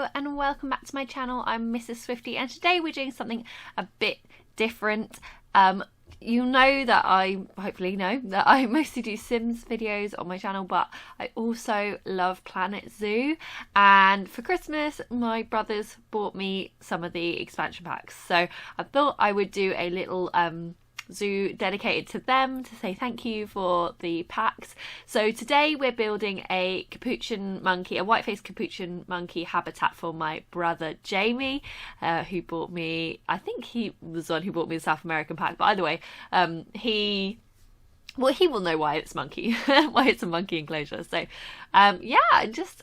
Hello and welcome back to my channel. I'm Mrs. Swifty and today we're doing something a bit different. You know that hopefully know that I mostly do Sims videos on my channel, but I also love Planet Zoo, and for Christmas my brothers bought me some of the expansion packs, so I thought I would do a little zoo dedicated to them to say thank you for the packs. So today we're building a capuchin monkey, a white-faced capuchin monkey habitat for my brother Jamie, who bought me, I think he was the one who bought me the South American pack, but either way, he will know why it's monkey, why it's a monkey enclosure. So yeah, just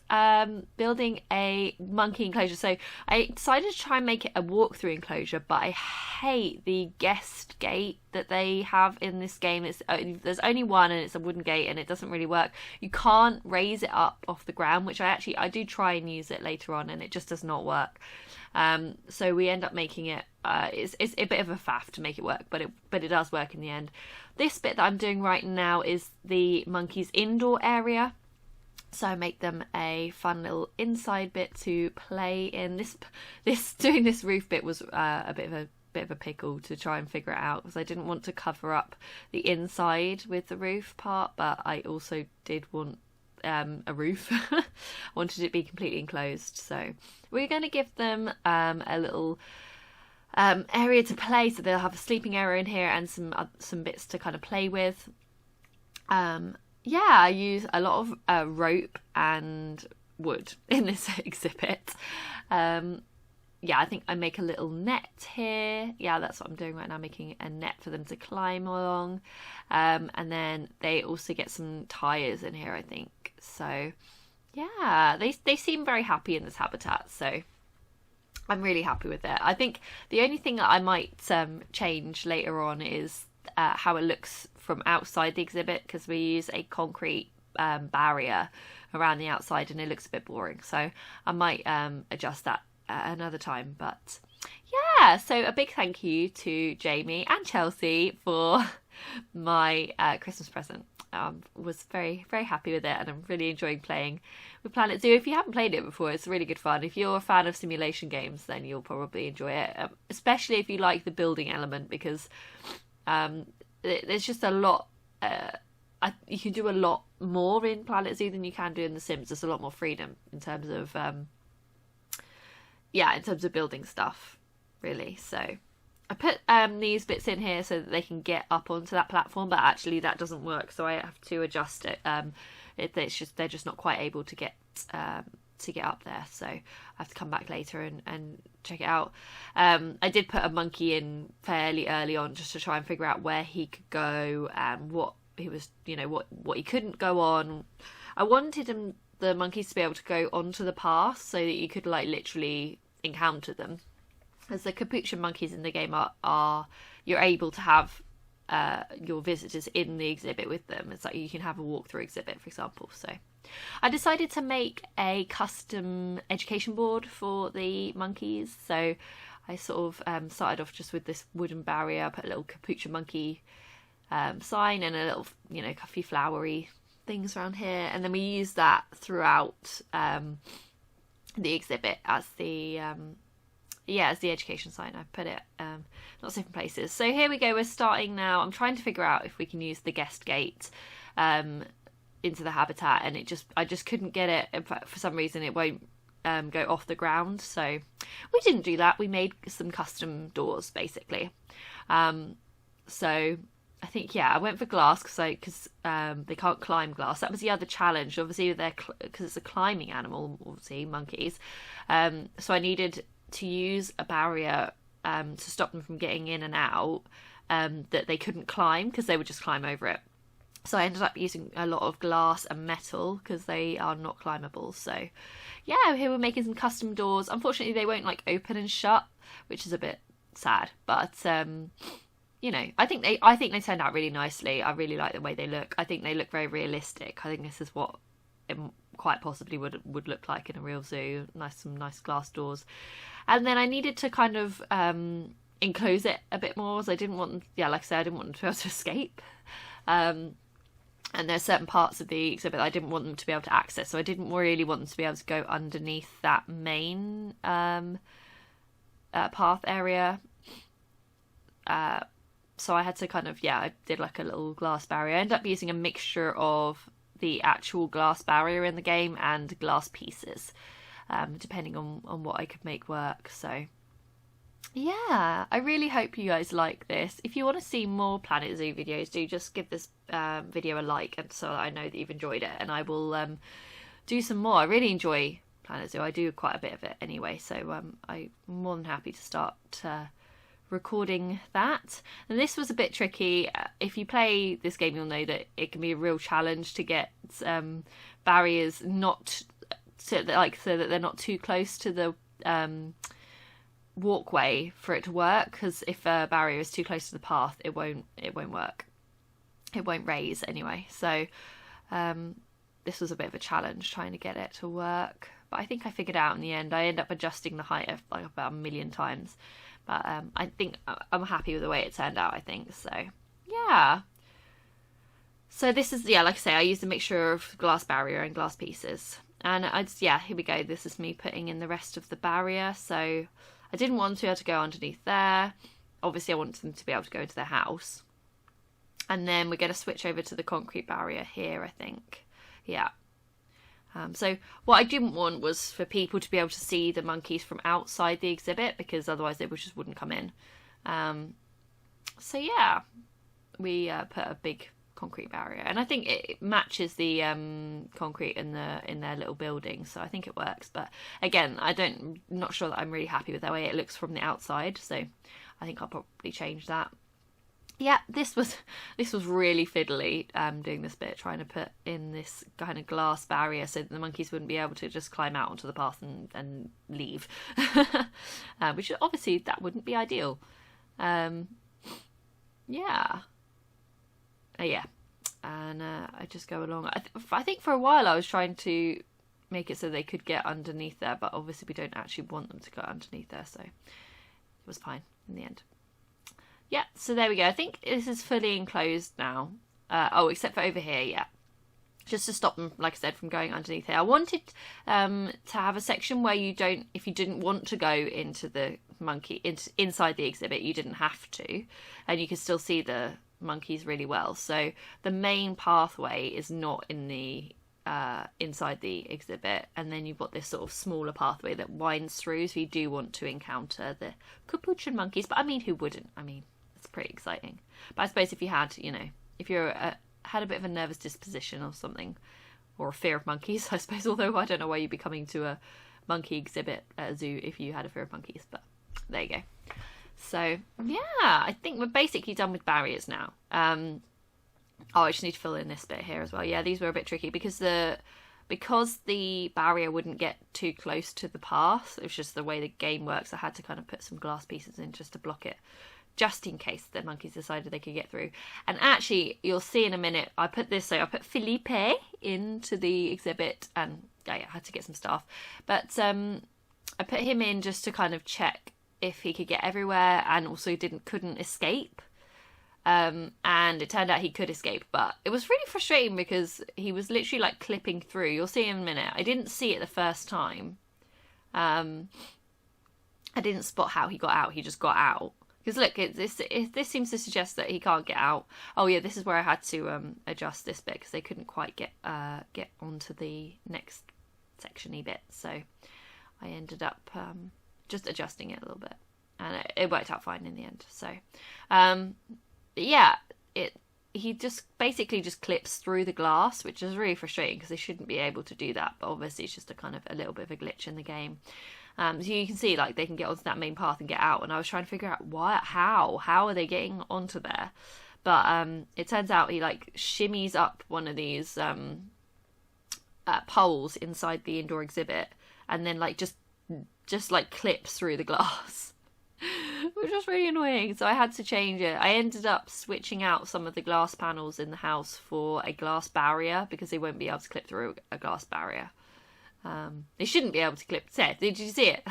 building a monkey enclosure. So I decided to try and make it a walkthrough enclosure, but I hate the guest gate that they have in this game. There's only one and it's a wooden gate and it doesn't really work. You can't raise it up off the ground, which I do try and use it later on and it just does not work. So we end up making it, it's a bit of a faff to make it work, but it does work in the end. This bit that I'm doing right now is the monkey's indoor area. So I make them a fun little inside bit to play in. Doing this roof bit was a bit of a pickle to try and figure it out, because I didn't want to cover up the inside with the roof part, but I also did want a roof. I wanted it to be completely enclosed. So we're going to give them a little area to play, so they'll have a sleeping area in here and some bits to kind of play with. Yeah, I use a lot of rope and wood in this exhibit. Yeah, I think I make a little net here. Yeah, that's what I'm doing right now, making a net for them to climb along. And then they also get some tyres in here, I think. So yeah, they seem very happy in this habitat, so I'm really happy with it. I think the only thing that I might change later on is how it looks from outside the exhibit, because we use a concrete barrier around the outside and it looks a bit boring. So I might adjust that another time. But yeah, so a big thank you to Jamie and Chelsea for my Christmas present. Was very, very happy with it, and I'm really enjoying playing with Planet Zoo. If you haven't played it before, it's really good fun. If you're a fan of simulation games, then you'll probably enjoy it, especially if you like the building element, because there's just a lot. You can do a lot more in Planet Zoo than you can do in The Sims. There's a lot more freedom in terms of building stuff, really. So I put these bits in here so that they can get up onto that platform, but actually that doesn't work, so I have to adjust it. They're just not quite able to get up there, so I have to come back later and check it out. I did put a monkey in fairly early on just to try and figure out where he could go and what he was, what he couldn't go on. I wanted the monkeys to be able to go onto the path so that you could literally encounter them. As the capuchin monkeys in the game are you're able to have your visitors in the exhibit with them. It's like you can have a walkthrough exhibit, for example. So I decided to make a custom education board for the monkeys. So I sort of started off just with this wooden barrier, put a little capuchin monkey sign and a little, a few flowery things around here, and then we use that throughout the exhibit as the as the education sign. I put it lots of different places. So here we go, we're starting now. I'm trying to figure out if we can use the guest gate into the habitat, and I just couldn't get it. In fact, for some reason it won't go off the ground, so we didn't do that. We made some custom doors basically. So I think, I went for glass because they can't climb glass. That was the other challenge, obviously, because it's a climbing animal, obviously, monkeys. So I needed to use a barrier to stop them from getting in and out, that they couldn't climb because they would just climb over it. So I ended up using a lot of glass and metal because they are not climbable. So yeah, here we're making some custom doors. Unfortunately, they won't open and shut, which is a bit sad. But I think they turned out really nicely. I really like the way they look. I think they look very realistic. I think this is what it quite possibly would look like in a real zoo. Some nice glass doors. And then I needed to kind of enclose it a bit more, so I didn't want them, like I said, I didn't want them to be able to escape. And there's certain parts of the exhibit that I didn't want them to be able to access, so I didn't really want them to be able to go underneath that main path area. So I had to kind of, I did like a little glass barrier. I ended up using a mixture of the actual glass barrier in the game and glass pieces, depending on what I could make work. So yeah, I really hope you guys like this. If you want to see more Planet Zoo videos, do just give this video a like, and so that I know that you've enjoyed it, and I will do some more. I really enjoy Planet Zoo. I do quite a bit of it anyway, so I'm more than happy to start recording that. And this was a bit tricky. If you play this game, you'll know that it can be a real challenge to get barriers not so that they're not too close to the walkway for it to work, because if a barrier is too close to the path, it won't work. It won't raise anyway. So this was a bit of a challenge trying to get it to work, but I think I figured out in the end. I ended up adjusting the height of like about 1,000,000 times, but I think I'm happy with the way it turned out, I think. So yeah, so this is, like I say, I used a mixture of glass barrier and glass pieces, and here we go. This is me putting in the rest of the barrier. So I didn't want to be able to go underneath there. Obviously I wanted them to be able to go into their house. And then we're going to switch over to the concrete barrier here, I think. Yeah. So what I didn't want was for people to be able to see the monkeys from outside the exhibit, because otherwise they just wouldn't come in. So yeah, we put a big concrete barrier, and I think it matches the concrete in their little building, so I think it works. But again, not sure that I'm really happy with the way it looks from the outside, so I think I'll probably change that. Yeah, this was really fiddly, doing this bit, trying to put in this kind of glass barrier so that the monkeys wouldn't be able to just climb out onto the path and leave, which obviously that wouldn't be ideal. Yeah. And I just go along. I think for a while I was trying to make it so they could get underneath there, but obviously we don't actually want them to go underneath there, so it was fine in the end. Yeah, so there we go. I think this is fully enclosed now. Except for over here, just to stop them, like I said, from going underneath here. I wanted to have a section where if you didn't want to go into the inside the exhibit, you didn't have to, and you could still see the monkeys really well. So the main pathway is not in the inside the exhibit, and then you've got this sort of smaller pathway that winds through, so you do want to encounter the Capuchin monkeys. But I mean, who wouldn't? I mean, it's pretty exciting. But I suppose if you had, if you're had a bit of a nervous disposition or something, or a fear of monkeys, I suppose, although I don't know why you'd be coming to a monkey exhibit at a zoo if you had a fear of monkeys, but there you go. So yeah, I think we're basically done with barriers now. I just need to fill in this bit here as well. Yeah, these were a bit tricky because the barrier wouldn't get too close to the path. It was just the way the game works. I had to kind of put some glass pieces in just to block it, just in case the monkeys decided they could get through. And actually, you'll see in a minute, I put Felipe into the exhibit, and I had to get some stuff. But I put him in just to kind of check if he could get everywhere and also couldn't escape. And it turned out he could escape, but it was really frustrating because he was literally like clipping through. You'll see in a minute. I didn't see it the first time. I didn't spot how he got out. He just got out. Because look, this seems to suggest that he can't get out. Oh yeah, this is where I had to adjust this bit because they couldn't quite get onto the next sectiony bit. So I ended up just adjusting it a little bit, and it worked out fine in the end. So yeah, he just basically just clips through the glass, which is really frustrating because they shouldn't be able to do that. But obviously, it's just a little bit of a glitch in the game. So you can see like they can get onto that main path and get out, and I was trying to figure out how are they getting onto there. But it turns out he like shimmies up one of these poles inside the indoor exhibit, and then like just like clips through the glass, which was really annoying. So I had to change it. I ended up switching out some of the glass panels in the house for a glass barrier because they won't be able to clip through a glass barrier. They shouldn't be able to clip. Did you see it?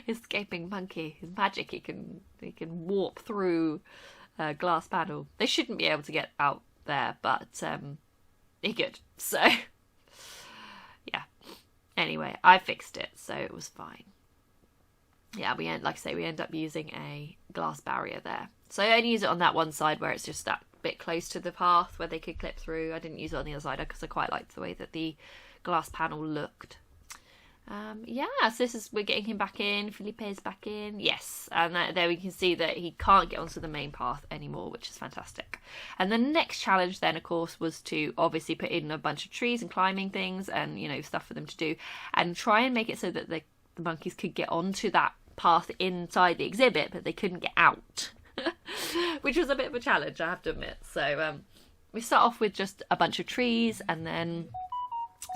Escaping monkey. His magic. He can warp through glass panel. They shouldn't be able to get out there, but they could. So yeah. Anyway, I fixed it, so it was fine. Yeah, like I say, we end up using a glass barrier there. So I only use it on that one side where it's just that bit close to the path where they could clip through. I didn't use it on the other side because I quite liked the way that the glass panel looked. Yeah, so we're getting him back in. Felipe's back in. Yes, and there we can see that he can't get onto the main path anymore, which is fantastic. And the next challenge then, of course, was to obviously put in a bunch of trees and climbing things and, you know, stuff for them to do, and try and make it so that the monkeys could get onto that path inside the exhibit, but they couldn't get out, which was a bit of a challenge, I have to admit. So we start off with just a bunch of trees, and then...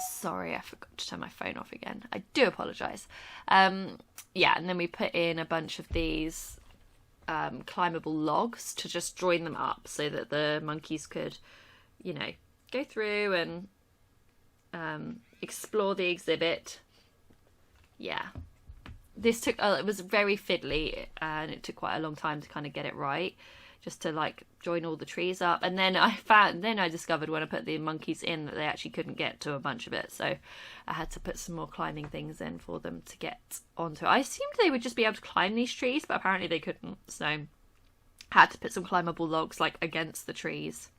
Sorry, I forgot to turn my phone off again. I do apologise. Yeah, and then we put in a bunch of these climbable logs to just join them up so that the monkeys could, you know, go through and explore the exhibit. Yeah. This took, it was very fiddly, and it took quite a long time to kind of get it right, just to like join all the trees up. And then I discovered when I put the monkeys in that they actually couldn't get to a bunch of it, so I had to put some more climbing things in for them to get onto it. I assumed they would just be able to climb these trees, but apparently they couldn't, so I had to put some climbable logs like against the trees.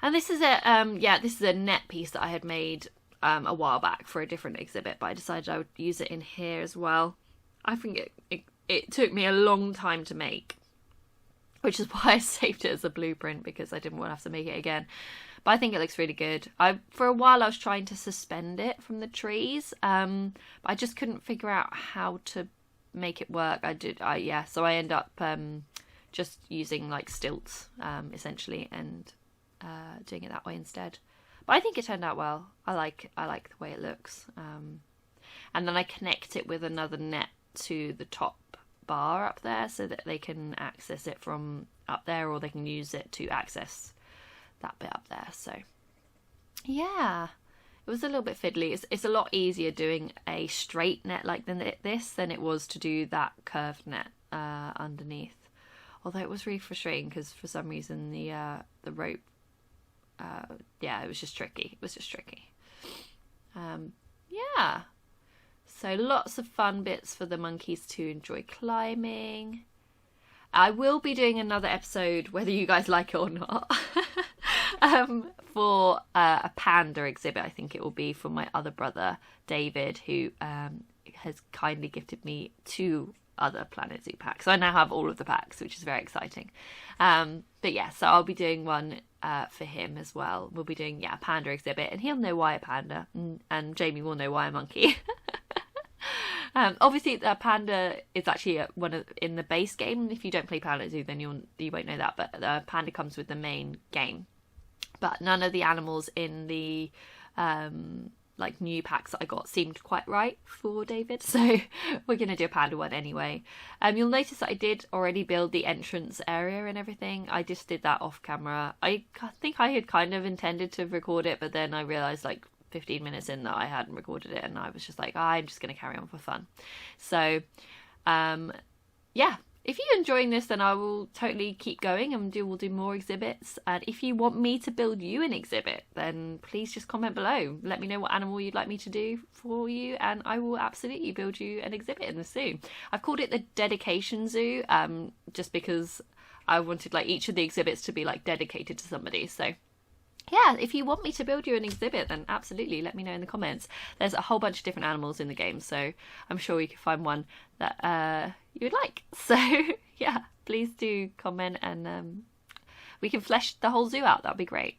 And this is this is a net piece that I had made a while back for a different exhibit, but I decided I would use it in here as well. I think it took me a long time to make, which is why I saved it as a blueprint, because I didn't want to have to make it again. But I think it looks really good. For a while I was trying to suspend it from the trees, but I just couldn't figure out how to make it work. So I end up just using like stilts essentially, and doing it that way instead. But I think it turned out well. I like the way it looks. And then I connect it with another net to the top bar up there so that they can access it from up there, or they can use it to access that bit up there. So yeah, it was a little bit fiddly. It's a lot easier doing a straight net like this than it was to do that curved net underneath. Although it was really frustrating because for some reason the rope, it was just tricky. Yeah. So lots of fun bits for the monkeys to enjoy climbing. I will be doing another episode, whether you guys like it or not, for a panda exhibit. I think it will be for my other brother, David, who has kindly gifted me 2 other Planet Zoo packs. So I now have all of the packs, which is very exciting. But yeah, so I'll be doing one for him as well. We'll be doing a panda exhibit, and he'll know why a panda, and Jamie will know why a monkey. Obviously, the panda is actually in the base game. If you don't play Planet Zoo, then you won't know that. But the panda comes with the main game. But none of the animals in the new packs that I got seemed quite right for David, so we're gonna do a panda one anyway. You'll notice that I did already build the entrance area and everything. I just did that off camera. I think I had kind of intended to record it, but then I realised 15 minutes in that I hadn't recorded it, and I was just like, I'm just going to carry on for fun. So if you're enjoying this, then I will totally keep going, and we'll do more exhibits. And if you want me to build you an exhibit, then please just comment below. Let me know what animal you'd like me to do for you, and I will absolutely build you an exhibit in the zoo. I've called it the Dedication Zoo, just because I wanted each of the exhibits to be dedicated to somebody. So yeah, if you want me to build you an exhibit, then absolutely let me know in the comments. There's a whole bunch of different animals in the game, so I'm sure you can find one that you would like. So yeah, please do comment, and we can flesh the whole zoo out. That'd be great.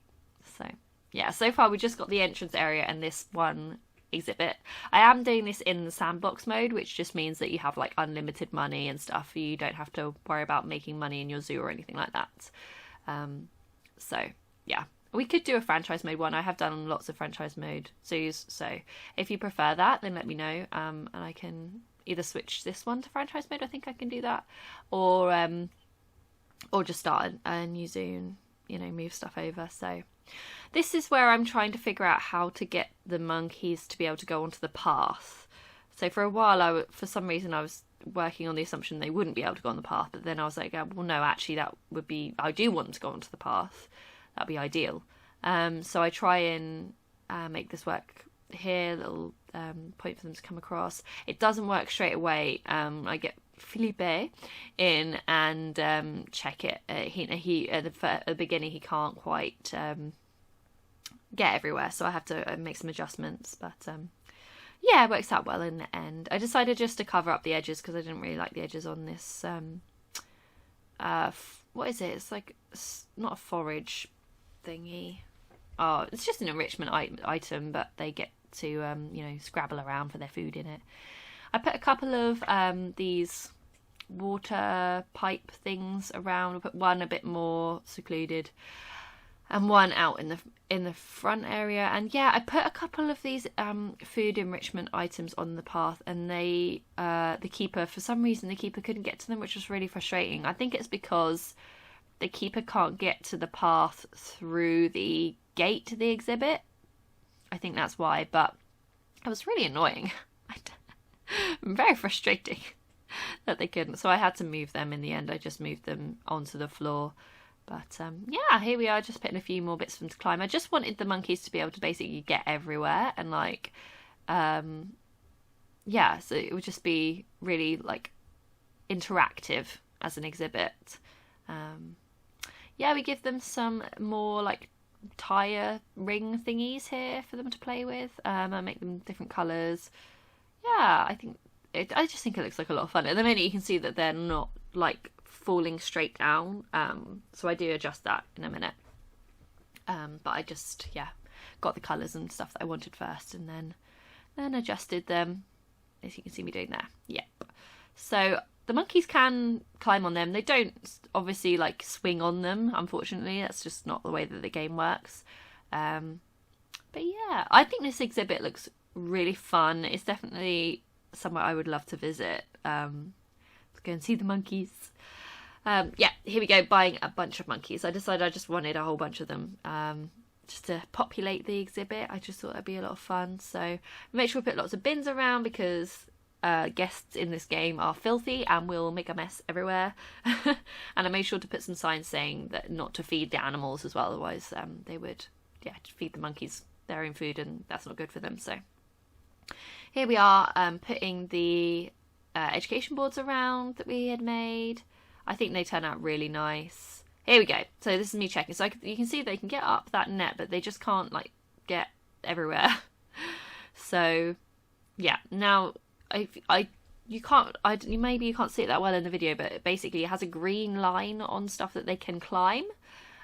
So yeah, so far we just got the entrance area and this one exhibit. I am doing this in the sandbox mode, which just means that you have unlimited money and stuff. You don't have to worry about making money in your zoo or anything like that. So yeah. We could do a franchise mode one. I have done lots of franchise mode zoos, so if you prefer that, then let me know, and I can either switch this one to franchise mode. I think I can do that, or just start a new zoo and move stuff over. So this is where I'm trying to figure out how to get the monkeys to be able to go onto the path. So for a while, for some reason I was working on the assumption they wouldn't be able to go on the path, but then I was like, well, no, actually that would be, I do want them to go onto the path. That'd be ideal. So I try and make this work here, little point for them to come across. It doesn't work straight away. I get Felipe in and check it. He at the beginning he can't quite get everywhere, so I have to make some adjustments, but yeah, it works out well in the end. I decided just to cover up the edges because I didn't really like the edges on this what is it? It's like, it's not a forage thingy. Oh, it's just an enrichment item, but they get to you know, scrabble around for their food in it. I put a couple of these water pipe things around. I put one a bit more secluded and one out in the front area. And yeah, I put a couple of these food enrichment items on the path, and they the keeper, for some reason the keeper couldn't get to them, which was really frustrating. I think it's because the keeper can't get to the path through the gate to the exhibit. I think that's why, but it was really annoying. Very frustrating that they couldn't, so I had to move them in the end. I just moved them onto the floor. But yeah, here we are, just putting a few more bits for them to climb. I just wanted the monkeys to be able to basically get everywhere, and like yeah, so it would just be really like interactive as an exhibit. Yeah, we give them some more like tire ring thingies here for them to play with. I make them different colours. Yeah, I just think it looks like a lot of fun. At the minute you can see that they're not like falling straight down, so I do adjust that in a minute. But I just, yeah, got the colours and stuff that I wanted first, and then adjusted them, as you can see me doing there. Yep. So the monkeys can climb on them. They don't obviously like swing on them, unfortunately. That's just not the way that the game works. But yeah, I think this exhibit looks really fun. It's definitely somewhere I would love to visit. Let's go and see the monkeys. Yeah, here we go, buying a bunch of monkeys. I decided I just wanted a whole bunch of them, just to populate the exhibit. I just thought that'd be a lot of fun. So make sure we put lots of bins around, because guests in this game are filthy and will make a mess everywhere. And I made sure to put some signs saying that not to feed the animals as well, otherwise they would, yeah, feed the monkeys their own food, and that's not good for them. So here we are, putting the education boards around that we had made. I think they turn out really nice. Here we go. So this is me checking. So you can see they can get up that net, but they just can't like get everywhere. So yeah, now you can't, maybe you can't see it that well in the video, but basically it has a green line on stuff that they can climb.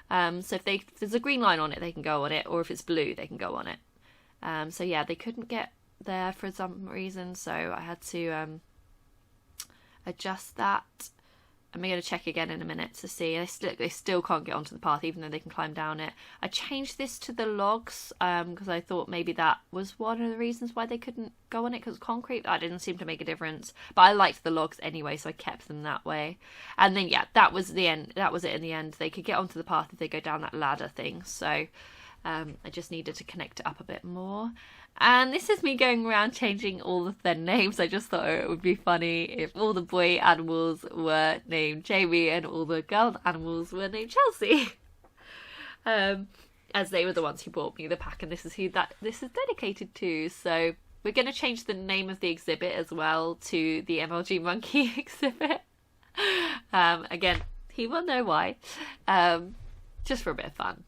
So if there's a green line on it, they can go on it, or if it's blue, they can go on it. So yeah, they couldn't get there for some reason, so I had to adjust that. I'm going to check again in a minute to see. They still can't get onto the path, even though they can climb down it. I changed this to the logs because I thought maybe that was one of the reasons why they couldn't go on it, because concrete, that didn't seem to make a difference. But I liked the logs anyway, so I kept them that way. And then yeah, that was the end. That was it in the end. They could get onto the path if they go down that ladder thing. So I just needed to connect it up a bit more. And this is me going around changing all of their names. I just thought it would be funny if all the boy animals were named Jamie and all the girl animals were named Chelsea. As they were the ones who bought me the pack, and this is who this is dedicated to. So we're going to change the name of the exhibit as well to the MLG Monkey exhibit. Again, he will know why. Just for a bit of fun.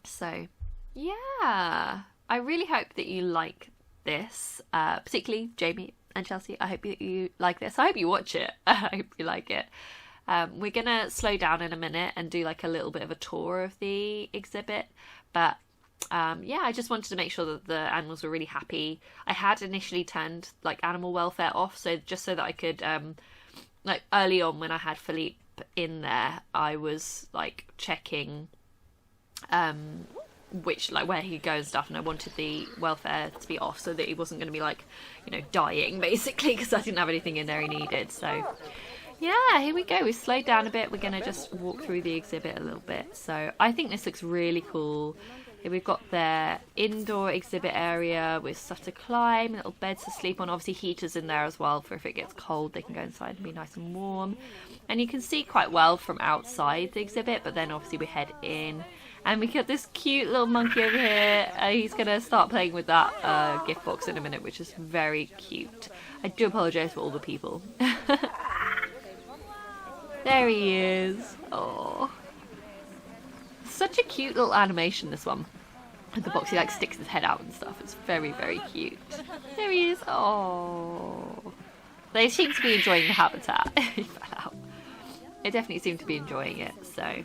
So yeah, I really hope that you like this, particularly Jamie and Chelsea. I hope that you like this. I hope you watch it. I hope you like it. We're going to slow down in a minute and do like a little bit of a tour of the exhibit. But yeah, I just wanted to make sure that the animals were really happy. I had initially turned like animal welfare off, so just so that I could, like early on when I had Philippe in there, I was like checking which, like, where he goes and stuff, and I wanted the welfare to be off so that he wasn't going to be like, you know, dying basically, because I didn't have anything in there he needed. So yeah, here we go. We slowed down a bit. We're going to just walk through the exhibit a little bit. So I think this looks really cool. Here we've got their indoor exhibit area with stuff to climb, little beds to sleep on, obviously heaters in there as well for if it gets cold they can go inside and be nice and warm. And you can see quite well from outside the exhibit, but then obviously we head in and we got this cute little monkey over here. He's going to start playing with that gift box in a minute, which is very cute. I do apologise for all the people. There he is. Oh, such a cute little animation, this one. With the box, he like sticks his head out and stuff. It's very, very cute. There he is. Oh, they seem to be enjoying the habitat. He fell out. They definitely seem to be enjoying it. So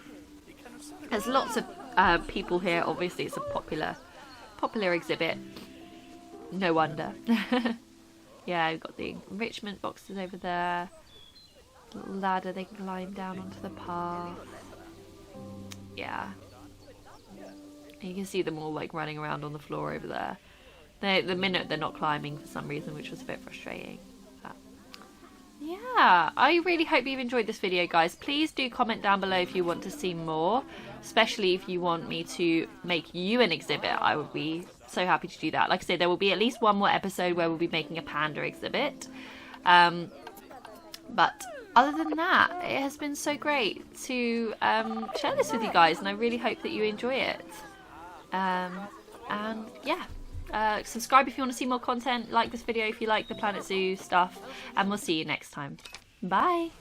there's lots of people here. Obviously, it's a popular exhibit. No wonder. Yeah, we've got the enrichment boxes over there. Little ladder they can climb down onto the path. Yeah. You can see them all like running around on the floor over there. The minute they're not climbing for some reason, which was a bit frustrating. But yeah, I really hope you've enjoyed this video, guys. Please do comment down below if you want to see more, especially if you want me to make you an exhibit. I would be so happy to do that. Like I said, there will be at least one more episode where we'll be making a panda exhibit. But other than that, it has been so great to share this with you guys, and I really hope that you enjoy it. And yeah, subscribe if you want to see more content, like this video if you like the Planet Zoo stuff, and we'll see you next time. Bye!